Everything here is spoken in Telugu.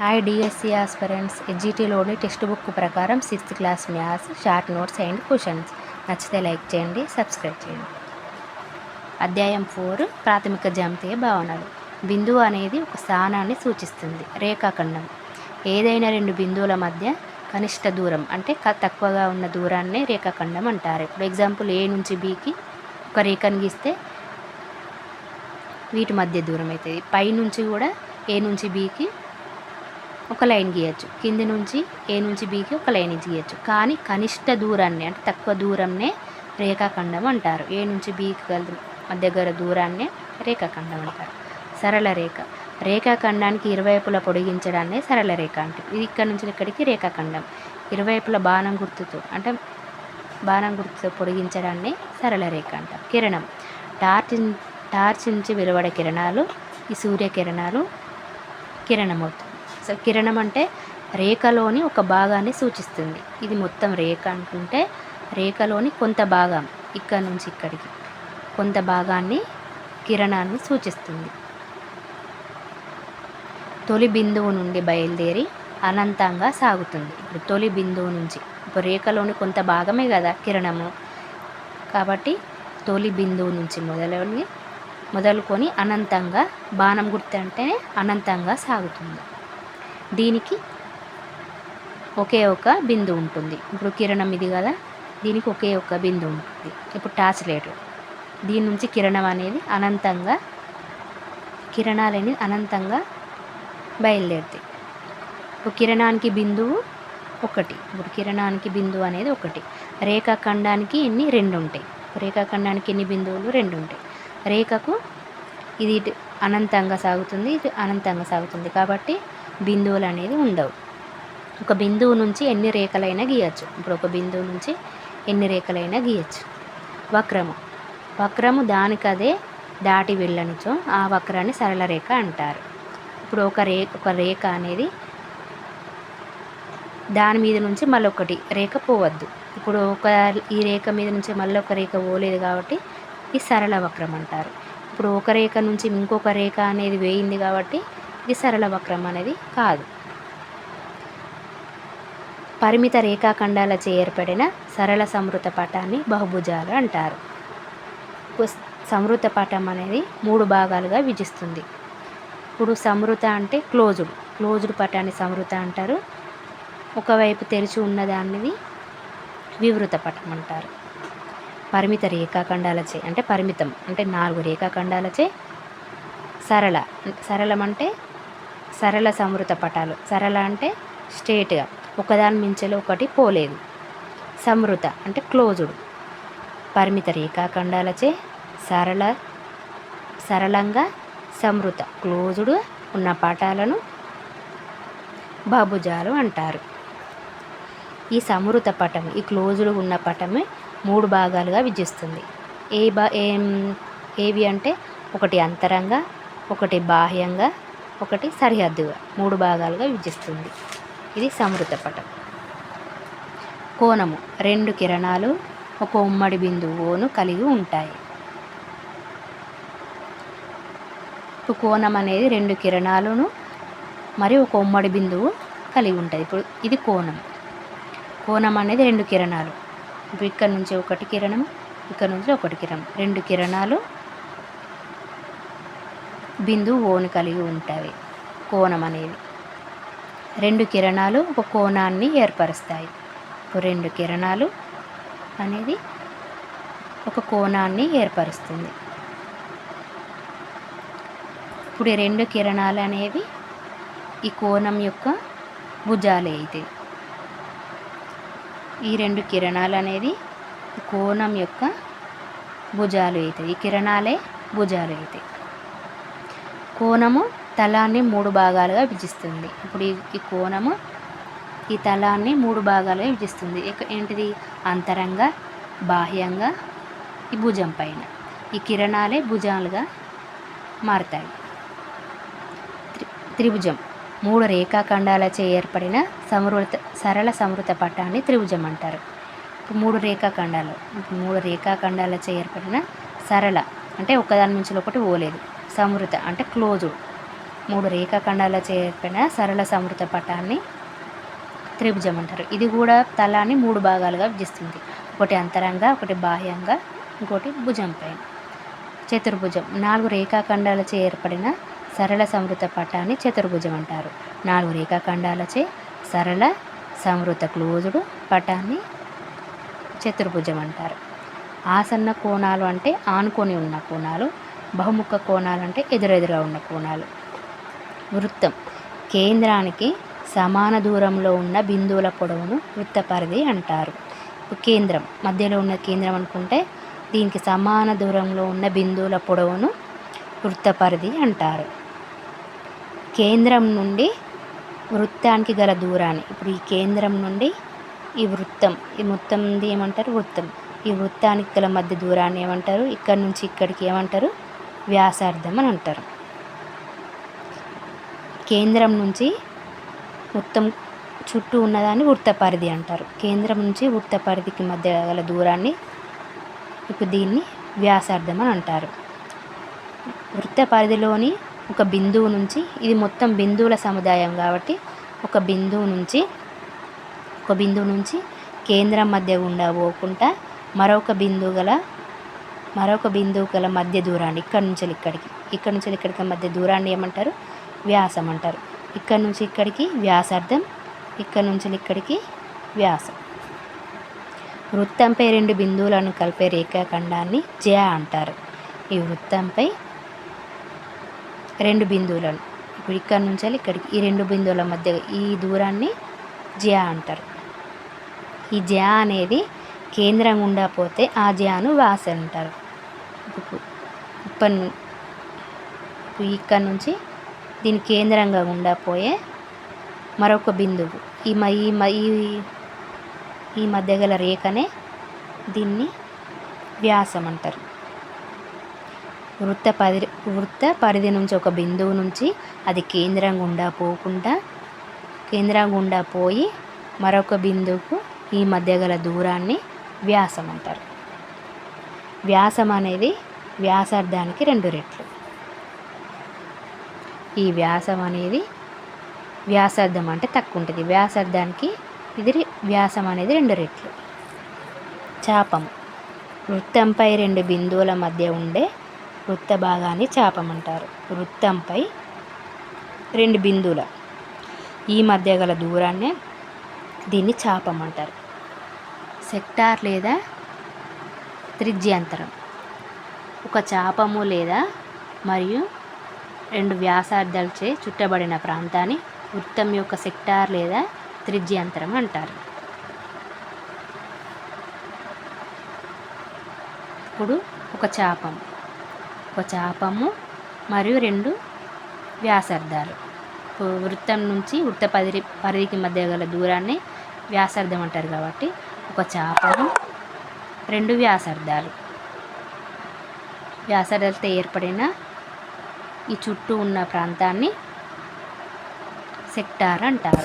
Hi DSC aspirants. ఎస్జిటిలోని టెక్స్ట్ బుక్ ప్రకారం 6th class maths short notes and questions. నచ్చితే లైక్ చేయండి, సబ్స్క్రైబ్ చేయండి. అధ్యాయం 4 ప్రాథమిక జ్యామితీయ భావనలు. బిందువు అనేది ఒక స్థానాన్ని సూచిస్తుంది. రేఖాఖండం ఏదైనా రెండు బిందువుల మధ్య కనిష్ట దూరం అంటే తక్కువగా ఉన్న దూరాన్నే రేఖాఖండం అంటారు. ఇప్పుడు ఎగ్జాంపుల్ ఏ నుంచి బికి ఒక రేఖను గీస్తే వీటి మధ్య దూరం అవుతుంది. పై నుంచి కూడా ఏ నుంచి బికి ఒక లైన్ గీయచ్చు, కింది నుంచి ఏ నుంచి బికి ఒక లైన్ గీయచ్చు. కానీ కనిష్ట దూరాన్ని అంటే తక్కువ దూరంనే రేఖాఖండం అంటారు. ఏ నుంచి బికి మధ్య గల దూరాన్నే రేఖాఖండం అంటారు. సరళ రేఖ రేఖాఖండానికి ఇరువైపులా పొడిగించడాన్ని సరళ రేఖ అంటే ఇది ఇక్కడ నుంచి ఇక్కడికి రేఖాఖండం. ఇరువైపులా బాణం గుర్తుతో పొడిగించడాన్ని సరళ రేఖ అంటారు. కిరణం టార్చ్ నుంచి వెలువడే కిరణాలు ఈ సూర్యకిరణాలు కిరణం అవుతుంది. సో కిరణం అంటే రేఖలోని ఒక భాగాన్ని సూచిస్తుంది. ఇది మొత్తం రేఖ అంటుంటే రేఖలోని కొంత భాగం ఇక్కడ నుంచి ఇక్కడికి కొంత భాగాన్ని కిరణాన్ని సూచిస్తుంది. తొలి బిందువు నుండి బయలుదేరి అనంతంగా సాగుతుంది. ఇప్పుడు తొలి బిందువు నుంచి ఇప్పుడు రేఖలోని కొంత భాగమే కదా కిరణము, కాబట్టి తొలి బిందువు నుంచి మొదలుకొని అనంతంగా బాణం గుర్తు అంటే అనంతంగా సాగుతుంది. దీనికి ఒకే ఒక బిందువు ఉంటుంది. ఇప్పుడు కిరణం ఇది కదా, దీనికి ఒకే ఒక బిందువు ఉంటుంది. ఇప్పుడు టార్చ్ లైట్ దీని నుంచి కిరణాలని అనంతంగా బయలుదేరుతాయి. ఇప్పుడు కిరణానికి బిందువు ఒకటి. ఇప్పుడు కిరణానికి బిందువు అనేది ఒకటి. రేఖాఖండానికి రెండు ఉంటాయి. రేఖాఖండానికి ఎన్ని బిందువులు? రెండు ఉంటాయి. రేఖకు ఇది అనంతంగా సాగుతుంది, ఇది అనంతంగా సాగుతుంది, కాబట్టి బిందువులు అనేది ఉండవు. ఒక బిందువు నుంచి ఎన్ని రేఖలైనా గీయచ్చు. ఇప్పుడు ఒక బిందువు నుంచి ఎన్ని రేఖలైనా గీయచ్చు. వక్రము దానికదే దాటి వెళ్ళనిచో ఆ వక్రాన్ని సరళ రేఖ అంటారు. ఇప్పుడు ఒక రేఖ అనేది దాని మీద నుంచి మళ్ళొకటి రేఖ పోవద్దు. ఇప్పుడు ఈ రేఖ మీద నుంచి మళ్ళీ ఒక రేఖ పోలేదు కాబట్టి ఇది సరళ వక్రం అంటారు. ఇప్పుడు ఒక రేఖ నుంచి ఇంకొక రేఖ అనేది వేయింది కాబట్టి ఇది సరళ వక్రం అనేది కాదు. పరిమిత రేఖాఖండాలచే ఏర్పడిన సరళ సంవృత పటాన్ని బహుభుజాలు అంటారు. సంవృత పటం అనేది 3 భాగాలుగా విభజిస్తుంది. ఇప్పుడు సంవృత అంటే క్లోజ్డ్ పటాన్ని సంవృత అంటారు. ఒకవైపు తెరిచి ఉన్నదాన్ని వివృత పటం అంటారు. పరిమిత రేఖాఖండాలచే అంటే పరిమితం అంటే 4 రేఖాఖండాలచే సరళం అంటే సరళ సంవృత పటాలు. సరళ అంటే స్ట్రేట్గా ఒకదాని మించెలో ఒకటి పోలేదు. సంవృత అంటే క్లోజ్డ్ పరిమిత రేఖాఖండాలచే సరళంగా సంవృత క్లోజ్డ్ ఉన్న పటాలను బహుభుజాలు అంటారు. ఈ సంవృత పటం ఈ క్లోజ్డ్ ఉన్న పటమే 3 భాగాలుగా విభజిస్తుంది. ఏవి అంటే ఒకటి అంతరంగా, ఒకటి బాహ్యంగా, ఒకటి సరిహద్దుగా 3 భాగాలుగా విభజిస్తుంది. ఇది సంవృత పటం. కోణము 2 కిరణాలు ఒక ఉమ్మడి బిందువును కలిగి ఉంటాయి. ఇప్పుడు కోణం అనేది 2 కిరణాలను మరియు ఒక ఉమ్మడి బిందువు కలిగి ఉంటుంది. ఇప్పుడు ఇది కోణం అనేది 2 కిరణాలు. ఇప్పుడు ఇక్కడ నుంచి ఒకటి కిరణం, ఇక్కడ నుంచి ఒకటి కిరణం, 2 కిరణాలు బిందువు ఓను కలిగి ఉంటాయి. కోణం అనేది 2 కిరణాలు ఒక కోణాన్ని ఏర్పరుస్తాయి. 2 కిరణాలు అనేది ఒక కోణాన్ని ఏర్పరుస్తుంది. ఇప్పుడు 2 కిరణాలు అనేవి ఈ కోణం యొక్క భుజాలు అవుతాయి. ఈ 2 కిరణాలు అనేది కోణం యొక్క భుజాలు అవుతాయి. ఈ కిరణాలే భుజాలు అవుతాయి. కోణము తలాన్ని 3 భాగాలుగా విభజిస్తుంది. ఇప్పుడు ఈ కోణము ఈ తలాన్ని 3 భాగాలుగా విభజిస్తుంది. ఏంటిది? అంతరంగా, బాహ్యంగా, ఈ భుజం పైన. ఈ కిరణాలే భుజాలుగా మారుతాయి. త్రిభుజం 3 రేఖాఖండాలచే ఏర్పడిన సరళ సంవృత పటాన్ని త్రిభుజం అంటారు. ఇప్పుడు 3 రేఖాఖండాలచే ఏర్పడిన సరళ అంటే ఒకదాని నుంచి ఒకటి పోలేదు, సంవృత అంటే క్లోజ్డ్ 3 రేఖాఖండాలచే ఏర్పడిన సరళ సంవృత పటాన్ని త్రిభుజం అంటారు. ఇది కూడా తలాన్ని 3 భాగాలుగా విభజిస్తుంది. ఒకటి అంతరంగా, ఒకటి బాహ్యంగా, ఇంకోటి భుజం పైన. చతుర్భుజం 4 రేఖాఖండాలచే ఏర్పడిన సరళ సంవృత పటాన్ని చతుర్భుజం అంటారు. 4 రేఖాఖండాలచే సరళ సంవృత క్లోజుడు పటాన్ని చతుర్భుజం అంటారు. ఆసన్న కోణాలు అంటే ఆనుకొని ఉన్న కోణాలు, బహుముఖ కోణాలు అంటే ఎదురెదురుగా ఉన్న కోణాలు. వృత్తం కేంద్రానికి సమాన దూరంలో ఉన్న బిందువుల పొడవును వృత్త పరిధి అంటారు. కేంద్రం మధ్యలో ఉన్న కేంద్రం అనుకుంటే దీనికి సమాన దూరంలో ఉన్న బిందువుల పొడవును వృత్త పరిధి అంటారు. కేంద్రం నుండి వృత్తానికి గల దూరాన్ని, ఇప్పుడు ఈ కేంద్రం నుండి ఈ వృత్తం, ఈ మొత్తంది ఏమంటారు? వృత్తం. ఈ వృత్తానికి గల మధ్య దూరాన్ని ఏమంటారు? ఇక్కడి నుంచి ఇక్కడికి ఏమంటారు? వ్యాసార్థం అని అంటారు. కేంద్రం నుంచి మొత్తం చుట్టూ ఉన్నదాన్ని వృత్త పరిధి అంటారు. కేంద్రం నుంచి వృత్త పరిధికి మధ్య గల దూరాన్ని, ఇప్పుడు దీన్ని వ్యాసార్థం అని అంటారు. వృత్త పరిధిలోని ఒక బిందువు నుంచి, ఇది మొత్తం బిందువుల సముదాయం కాబట్టి ఒక బిందువు నుంచి కేంద్రం మధ్య గుండా పోకుండా మరొక బిందువు గల మధ్య దూరాన్ని, ఇక్కడి నుంచి ఇక్కడికి మధ్య దూరాన్ని ఏమంటారు? వ్యాసం అంటారు. ఇక్కడ నుంచి ఇక్కడికి వ్యాసార్థం, ఇక్కడ నుంచి ఇక్కడికి వ్యాసం. వృత్తంపై 2 బిందువులను కలిపే రేఖాఖండాన్ని జ్యా అంటారు. ఈ వృత్తంపై 2 బిందువులను, ఇప్పుడు ఇక్కడ నుంచి ఇక్కడికి ఈ 2 బిందువుల మధ్య ఈ దూరాన్ని జ్యా అంటారు. ఈ జ్యా అనేది కేంద్రం గుండా పోతే ఆ జ్యాను వ్యాస అంటారు. ఇక్కడ నుంచి దీని కేంద్రంగా గుండా పోయే మరొక బిందువు, ఈ మధ్య గల రేఖనే దీన్ని వ్యాసం అంటారు. వృత్త పరిధి నుంచి ఒక బిందువు నుంచి అది కేంద్రం గుండా పోయి మరొక బిందువుకు ఈ మధ్య గల దూరాన్ని వ్యాసం అంటారు. వ్యాసం అనేది వ్యాసార్థానికి 2 రెట్లు. ఈ వ్యాసం అనేది వ్యాసార్థం అంటే తక్కువ ఉంటుంది. వ్యాసార్థానికి వ్యాసం అనేది 2 రెట్లు. చాపం వృత్తంపై 2 బిందువుల మధ్య ఉండే వృత్త భాగాన్ని చాపం అంటారు. వృత్తంపై 2 బిందువుల ఈ మధ్య గల దూరాన్ని దీన్ని చాపం అంటారు. సెక్టార్ లేదా త్రిజ్యాంతరం ఒక చాపము లేదా మరియు 2 వ్యాసార్థాలచే చుట్టబడిన ప్రాంతాన్ని వృత్తం యొక్క సెక్టార్ లేదా త్రిజ్యాంతరం అంటారు. ఇప్పుడు ఒక చాపము మరియు 2 వ్యాసార్థాలు. వృత్తం నుంచి వృత్త పరిధికి మధ్య గల దూరాన్ని వ్యాసార్థం అంటారు కాబట్టి ఒక చాపము 2 వ్యాసార్థాలతో ఏర్పడిన ఈ చుట్టూ ఉన్న ప్రాంతాన్ని సెక్టార్ అంటారు.